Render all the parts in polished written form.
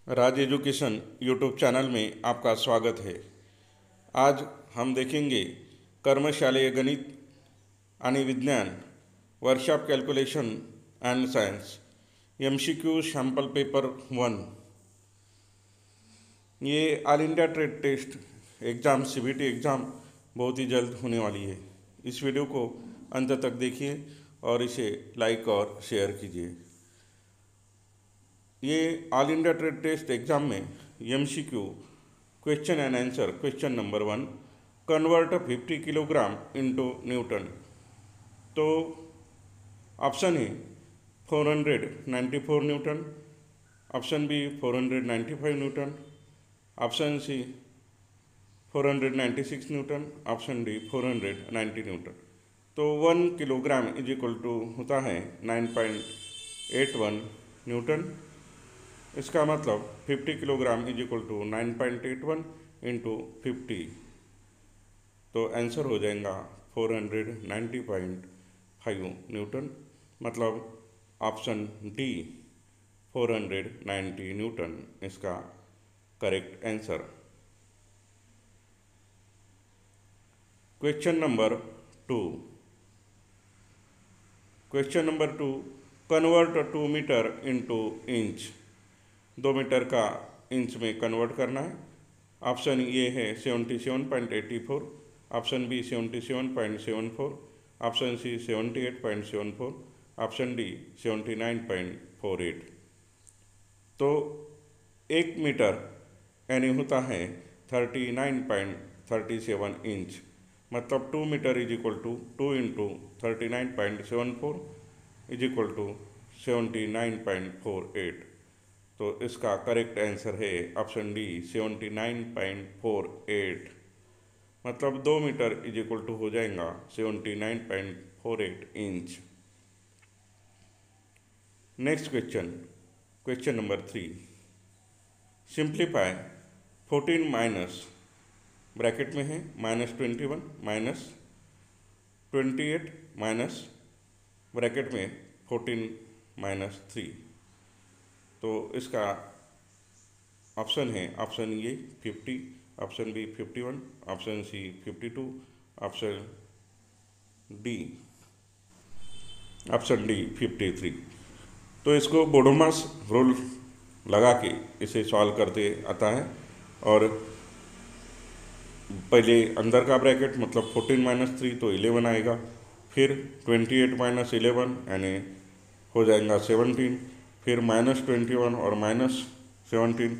राज education YouTube channel में आपका स्वागत है। आज हम देखेंगे कर्मशालेय गणित आणि विज्ञान workshop calculation and science MCQ sample paper 1। ये all India trade test exam CBT exam बहुत ही जल्द होने वाली है। इस वीडियो को अंत तक देखिए और इसे लाइक और शेयर कीजिए। ये all India trade test exam में MCQ question and answer question number 1, convert 50 kilogram into newton. तो option A 494 newton, option B 495 newton, option C 496 newton, option D 490 newton. तो 1 किलोग्राम इज इक्वल टू होता है 9.81 Newton. इसका मतलब 50 kilogram is equal to 9.81 into 50। तो answer हो जाएगा 490.5 newton, मतलब ऑप्शन डी 490 न्यूटन इसका correct answer. Question number 2। Question number 2, convert 2 metre into inch. 2 metre का इंच में कन्वर्ट करना है। ऑप्शन ए है 77.84, option B 77.74, option C 78.74, option D 79.48। तो 1 मीटर यानी होता है 39.37 इंच, मतलब 2 metre is equal to 2 into 39.74 is equal to 79.48। तो इसका करेक्ट आंसर है ऑप्शन डी 79.48, मतलब 2 मीटर इज इक्वल टू हो जाएगा 79.48 inch. Next question, question number 3, simplify 14 minus bracket में है -21 माइनस 28 माइनस ब्रैकेट में 14 माइनस 3। तो इसका ऑप्शन है option A 50, option B 51, option C 52, option D 53। तो इसको बोडोमास रूल लगा के इसे सॉल्व करते आता है। और पहले अंदर का ब्रैकेट मतलब 14 माइनस 3 तो 11 आएगा, फिर 28 माइनस 11 यानी हो जाएगा 17, फिर -21 और -17,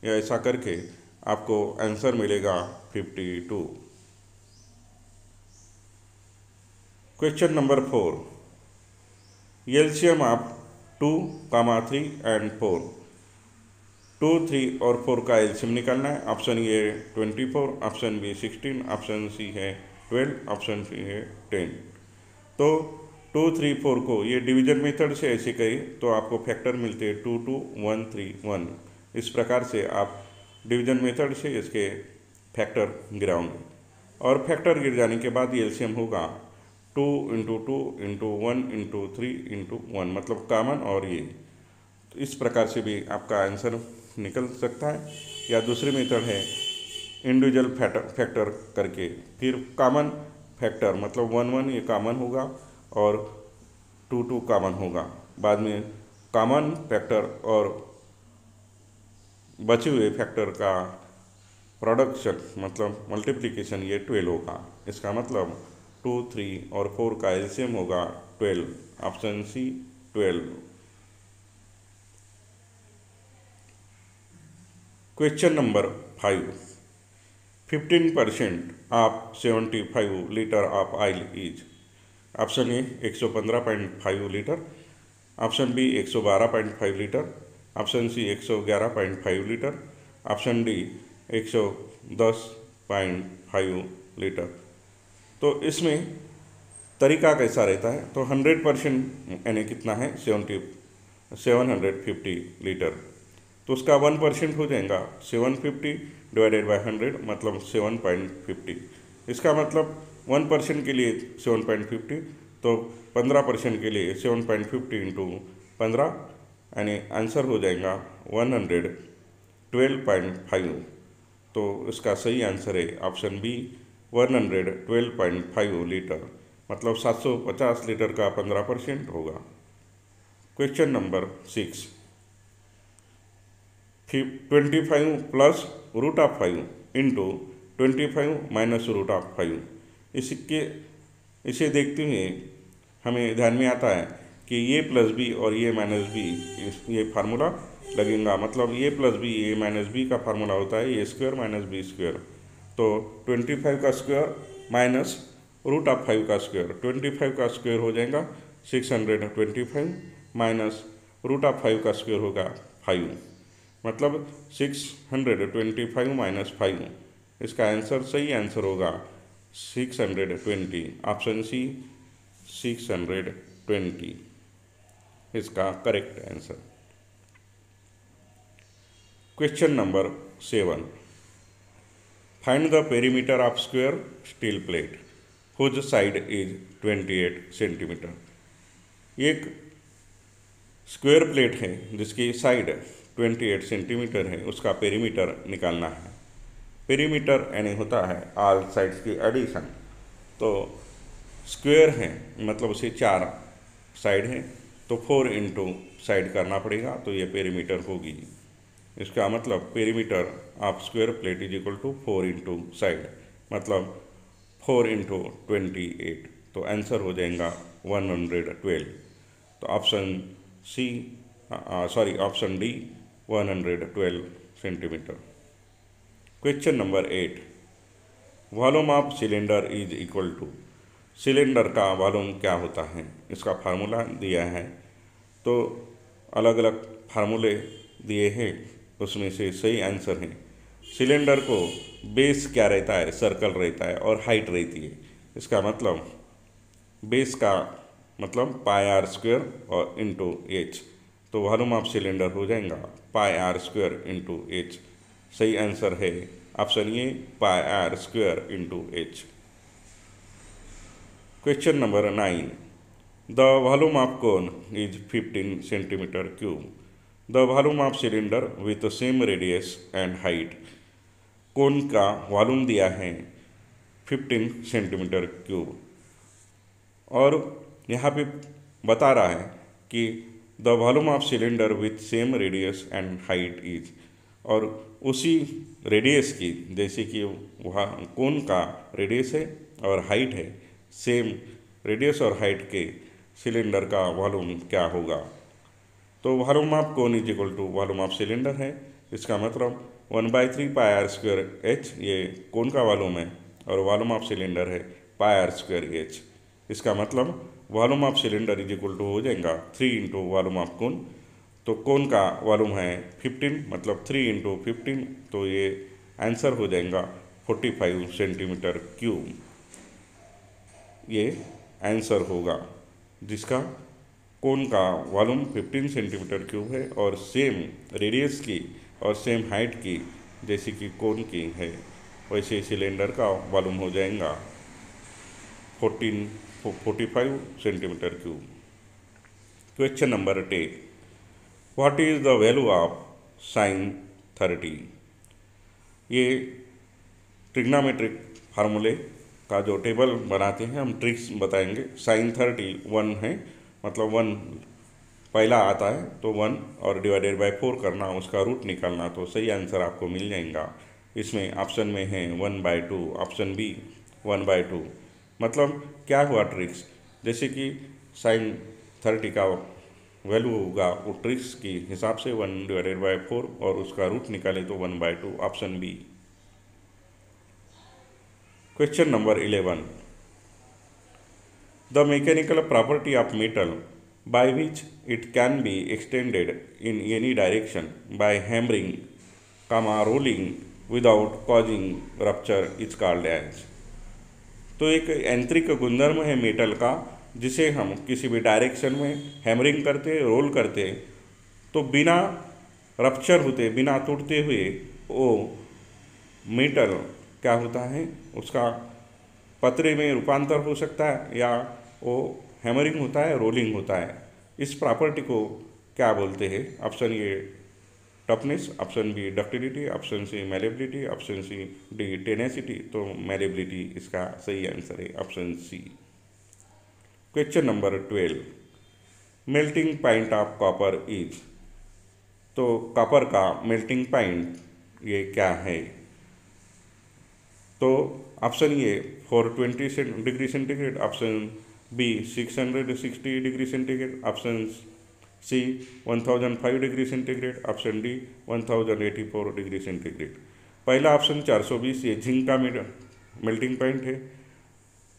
या ऐसा करके आपको आंसर मिलेगा 52। Question number 4, LCM of 2, 3 and 4। 2, 3 और 4 का एलसीएम निकालना है। Option A 24, option B 16, option C है 12, ऑप्शन सी है 10। तो 2, 3, 4 को ये डिवीजन मेथड से ऐसे करें तो आपको फैक्टर मिलते हैं 2, 2, 1, 3, 1। इस प्रकार से आप डिवीजन मेथड से इसके फैक्टर गिराओगे और फैक्टर गिर जाने के बाद ये एलसीएम होगा 2 इंटू 2 इंटू 1 इंटू 3 इंटू 1, मतलब कॉमन। और ये तो इस प्रकार से भी आपका आंसर निकल सकता है, या दूसरी मेथड है इंडिविजुअल फैक्टर करके, फिर कॉमन फैक्टर मतलब 1, 1 ये कॉमन होगा और 2, 2 कॉमन होगा। बाद में कॉमन फैक्टर और बचे हुए फैक्टर का प्रोडक्शन मतलब मल्टीप्लिकेशन ये 12 होगा। इसका मतलब 2, 3 और 4 का एलसीएम होगा 12, option C 12। Question number 5, 15% of 75 litre of oil is. Option A 115.5 litre, option B 112.5 litre, option C 111.5 litre, option D 110.5 litre. तो इसमें तरीका कैसा रहता है, तो 100% यानी कितना है 750 लीटर। तो उसका 1% हो जाएगा 750 डिवाइडेड बाय 100, मतलब 7.50। इसका मतलब 1% के लिए 7.50, तो 15% के लिए 7.50 इंटू 15 यानी आंसर हो जाएगा 100 12.5। तो इसका सही आंसर है ऑप्शन बी 112.5 लीटर, मतलब 750 लीटर का 15% होगा। Question number 6, 25 plus root of 5 into 25 minus root of 5। इसे देखते हुए हमें ध्यान में आता है कि ये प्लस बी और ये माइनस बी, ये फार्मूला लगेगा। मतलब ये प्लस बी ये माइनस बी का फार्मूला होता है ए स्क्वायर माइनस बी स्क्वायर। तो 25 का स्क्वायर माइनस रूट ऑफ 5 का स्क्वायर, 25 का स्क्वायर हो जाएगा 625 माइनस रूट ऑफ 5 का स्क्वायर होगा 5, मतलब 625 माइनस 5। इसका आंसर सही आंसर होगा 620, ऑप्शन सी 620 इसका correct answer. Question number 7, find the perimeter of square steel plate whose side is 28 centimetre. एक स्क्वायर प्लेट है जिसकी साइड 28 सेंटीमीटर है, उसका पेरीमीटर निकालना है। पेरीमीटर यानी होता है ऑल साइड्स की एडिशन। तो स्क्वायर है मतलब उसे 4 साइड है, तो 4 इंटू साइड करना पड़ेगा, तो ये पेरीमीटर होगी। इसका मतलब perimeter of square plate is equal to 4 into side, मतलब 4 इंटू 28, तो आंसर हो जाएगा 112। तो option D 112 centimetre. Question number 8, volume of cylinder is equal to. Cylinder का वॉल्यूम क्या होता है, इसका फार्मूला दिया है। तो अलग अलग फार्मूले दिए हैं, उसमें से सही आंसर है सिलेंडर को बेस क्या रहता है, सर्कल रहता है और हाइट रहती है। इसका मतलब बेस का मतलब पाई आर स्क्वायर और इंटू एच, तो वॉल्यूम ऑफ सिलेंडर हो जाएगा pi R square into H. सही आंसर है option A pi R square into H. Question number 9, the volume of cone is 15 centimetre cube. The volume of cylinder with same radius and height. Cone का volume दिया है 15 centimetre cube, और यहाँ पे बता रहा है कि the volume of cylinder with same radius and height is, और उसी रेडियस की, जैसे कि वहाँ कोन का रेडियस है और हाइट है, सेम रेडियस और हाइट के सिलेंडर का वॉल्यूम क्या होगा। तो volume of cone is equal to volume of cylinder है। इसका मतलब 1/3 पाई आर स्क्वायर एच, ये कोन का वॉल्यूम है, और वॉल्यूम ऑफ सिलेंडर है पाई आर स्क्वायर एच। इसका मतलब volume of cylinder is equal to हो जाएगा 3 इंटू वॉल्यूम ऑफ कोन। तो कोन का वॉल्यूम है 15, मतलब 3 इंटू 15, तो ये आंसर हो जाएगा 45 सेंटीमीटर क्यूब। ये आंसर होगा जिसका कोन का वॉल्यूम 15 सेंटीमीटर क्यूब है और सेम रेडियस की और सेम हाइट की जैसे कि कोन की है, वैसे सिलेंडर का वॉल्यूम हो जाएगा 45 centimetre cube. Question number 10, what is the value of sin 30। ये ट्रिग्नोमेट्रिक फार्मूले का जो टेबल बनाते हैं, हम ट्रिक्स बताएंगे। sin 30 1 है, मतलब 1 पहला आता है तो 1 और डिवाइडेड बाय 4 करना, उसका रूट निकालना, तो सही आंसर आपको मिल जाएगा। इसमें ऑप्शन में है 1/2, ऑप्शन बी 1/2। मतलब क्या हुआ ट्रिक्स, जैसे कि sin 30 का वैल्यू होगा वो ट्रिक्स के हिसाब से 1 डिवाइडेड बाय 4 और उसका रूट निकाले तो 1/2, option B. Question number 11, the mechanical property of metal by which it can be extended in any direction by hammering rolling without causing rupture is called as. तो एक यांत्रिक गुणधर्म है मेटल का, जिसे हम किसी भी डायरेक्शन में हैमरिंग करते, रोल करते, तो बिना रप्चर होते, बिना टूटते हुए वो मेटल क्या होता है, उसका पतरे में रूपांतर हो सकता है, या वो हैमरिंग होता है, रोलिंग होता है। इस प्रॉपर्टी को क्या बोलते हैं, option A toughness, option B ductility, option C malleability, option C D tenacity. तो मैलेबिलिटी इसका सही आंसर है, option C. Question number 12, melting point of copper is. तो कॉपर का मेल्टिंग पॉइंट ये क्या है? तो option A 420 degree centigrade, option B 660 degree centigrade, option C 1005 degree centigrade, option D 1084 degree centigrade. पहला ऑप्शन 420 ये जिंक का मेल्टिंग पॉइंट है,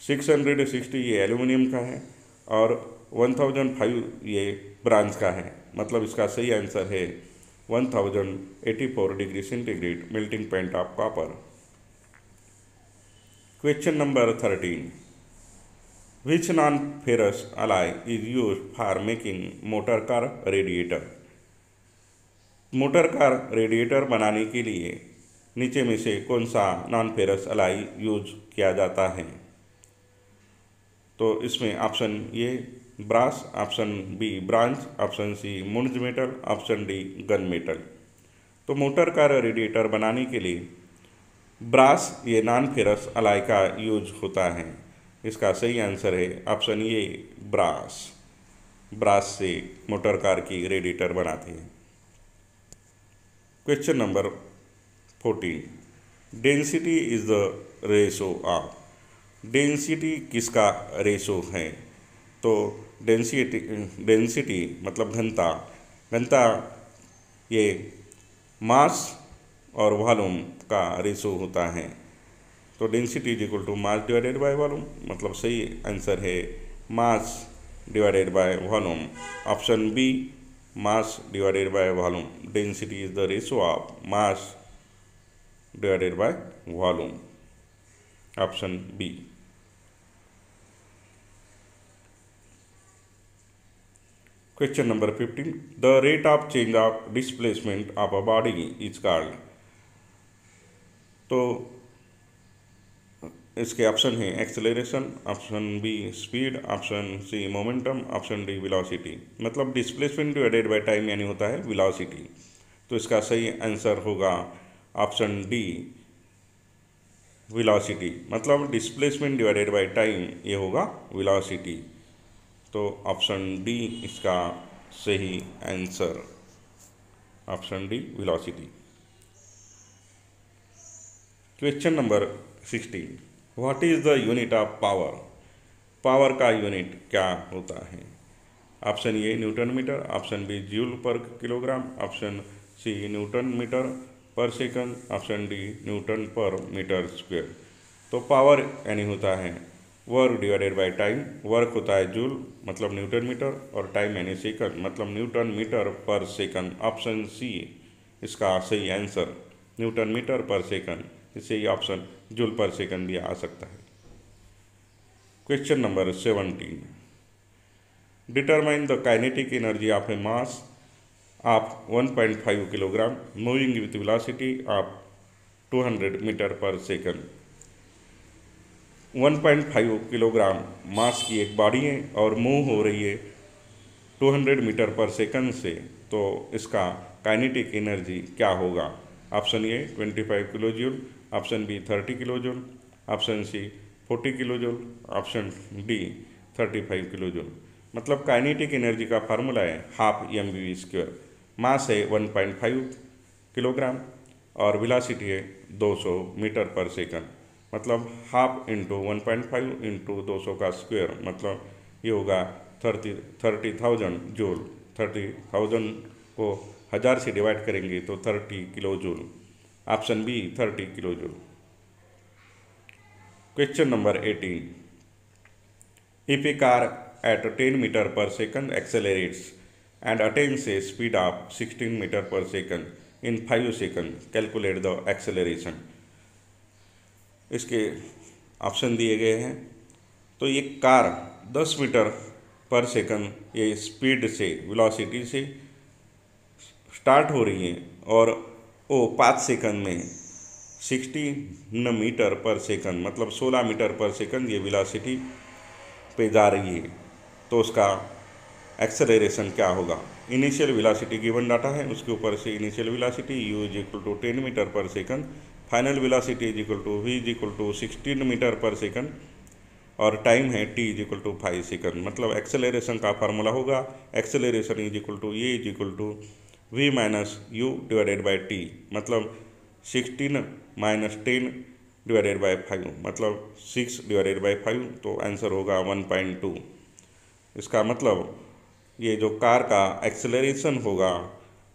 660 ये एल्यूमिनियम का है और 1005 ये ब्रांज का है। मतलब इसका सही आंसर है 1084 degree centigrade melting point of copper. Question number 13, which non ferrous alloy is use for making motor car radiator. Motor car radiator बनाने के लिए नीचे में से कौन सा नॉन फेरस alloy यूज किया जाता है? तो इसमें option A brass, option B bronze, option C muntz metal, option D gun metal. तो मोटर कार रेडिएटर बनाने के लिए ब्रास ये नॉन फेरस alloy का यूज होता है। इसका सही आंसर है ऑप्शन ए ब्रास। ब्रास से मोटर कार की रेडिएटर बनाते हैं। Question number 14, density is the ratio of. Density किसका रेशो है? तो डेंसिटी मतलब घनता। घनता ये मास और वॉल्यूम का रेशो होता है। तो density is equal to mass divided by volume. मतलब सही आंसर है mass divided by volume, option B mass divided by volume. Density is the ratio of mass divided by volume, option B. Question number 15, the rate of change of displacement of a body is called. तो इसके option है acceleration, option B speed, option C momentum, option D velocity. मतलब displacement divided by time यानी होता है velocity. तो इसका सही आंसर होगा ऑप्शन डी वेलोसिटी। मतलब डिस्प्लेसमेंट डिवाइडेड बाय टाइम ये होगा वेलोसिटी। तो ऑप्शन डी इसका सही answer, option D velocity. Question number 16, what is the unit of power. Power का यूनिट क्या होता है? Option A newton metre, option B joule per kilogram, option C newton metre per second, option D newton per metre square. तो power यानी होता है work divided by time. Work होता है जूल मतलब न्यूटन मीटर और टाइम यानी second मतलब Newton metre per second. Option C इसका सही answer Newton metre per second. इससे ये ऑप्शन जूल पर सेकंड भी आ सकता है। Question number 17, determine the kinetic energy of a mass of 1.5 kilogram moving with velocity of 200 metre per second. 1.5 kilogram mass की एक बॉडी है और मूव हो रही है 200 मीटर पर सेकंड से। तो इसका काइनेटिक एनर्जी क्या होगा? Option A 25 kilo joule, option B 30 kilo joule, option C 40 kilo joule, option D 35 kilo joule. मतलब काइनेटिक एनर्जी का फार्मूला है हाफ mv स्क्वायर। मास है 1.5 किलोग्राम और वेलोसिटी है 200 मीटर पर सेकंड। मतलब हाफ इंटू 1.5 इंटू 200 का square, मतलब ये होगा 30,000 जूल। 30,000 को 1000 से डिवाइड करेंगे तो 30 kilo joule. Option B 30 kilo joule. Question number 18, if a car at 10 meter per second accelerates and attains a speed of 16 meter per second in 5 seconds, calculate the acceleration। इसके option दिए गए हैं। तो ये car 10 metre per second ये speed से velocity से start हो रही है और वो 5 सेकंड में 16 मीटर पर सेकंड मतलब 16 मीटर पर सेकंड ये वेलोसिटी पे जा रही है। तो उसका एक्सेलरेशन क्या होगा? इनिशियल वेलोसिटी गिवन डाटा है, उसके ऊपर से initial velocity u is equal to 10 metre per second, final velocity is equal to v is equal to 16 metre per second, और टाइम है t is equal to 5 second. मतलब acceleration का formula होगा acceleration is equal to a is equal to v minus u divided by t, मतलब 16 minus 10 divided by 5, मतलब 6 divided by 5, तो answer होगा 1.2। इसका मतलब ये जो कार का एक्सेलरेशन होगा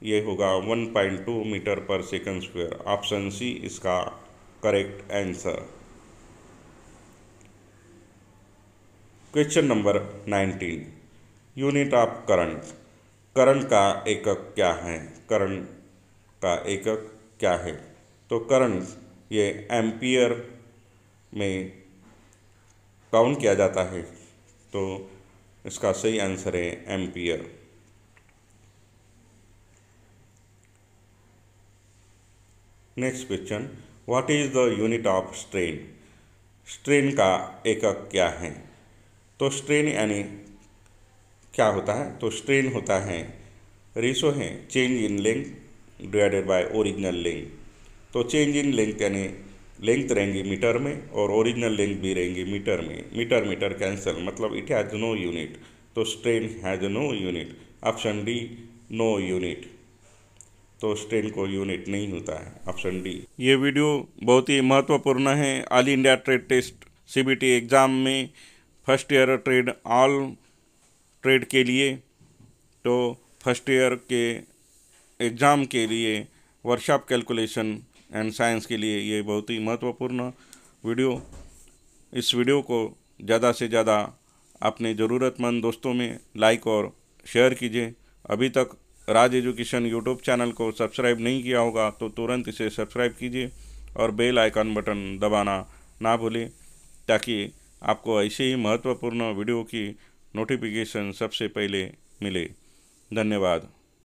ये होगा 1.2 metre per second square. Option C इसका correct answer. Question number 19, unit of current. Current का एकक क्या है? करंट का एकक क्या है? तो करंट ये एम्पियर में काउंट किया जाता है, तो इसका सही आंसर है ampere. Next question, what is the unit of strain. Strain का एकक क्या है? तो स्ट्रेन यानी क्या होता है? तो स्ट्रेन होता है रेशो है change in length divided by original length. तो चेंज इन लेंथ यानी लेंथ रहेंगी मीटर में और ओरिजिनल लेंथ भी रहेंगी मीटर में। मीटर मीटर कैंसिल, मतलब इट हैज़ नो यूनिट। तो strain has no unit. Option D no unit. तो स्ट्रेन को यूनिट नहीं होता है, ऑप्शन डी। ये वीडियो बहुत ही महत्वपूर्ण है all India trade test CBT exam में first year trade all trade के लिए। तो फर्स्ट ईयर के एग्ज़ाम के लिए वर्कशॉप कैलकुलेशन एंड साइंस के लिए ये बहुत ही महत्वपूर्ण वीडियो। इस वीडियो को ज़्यादा से ज़्यादा अपने ज़रूरतमंद दोस्तों में लाइक और शेयर कीजिए। अभी तक राज एजुकेशन यूट्यूब चैनल को सब्सक्राइब नहीं किया होगा तो तुरंत इसे सब्सक्राइब कीजिए और बेल आइकन बटन दबाना ना भूलें, ताकि आपको ऐसे ही महत्वपूर्ण वीडियो की नोटिफिकेशन सबसे पहले मिले। धन्यवाद।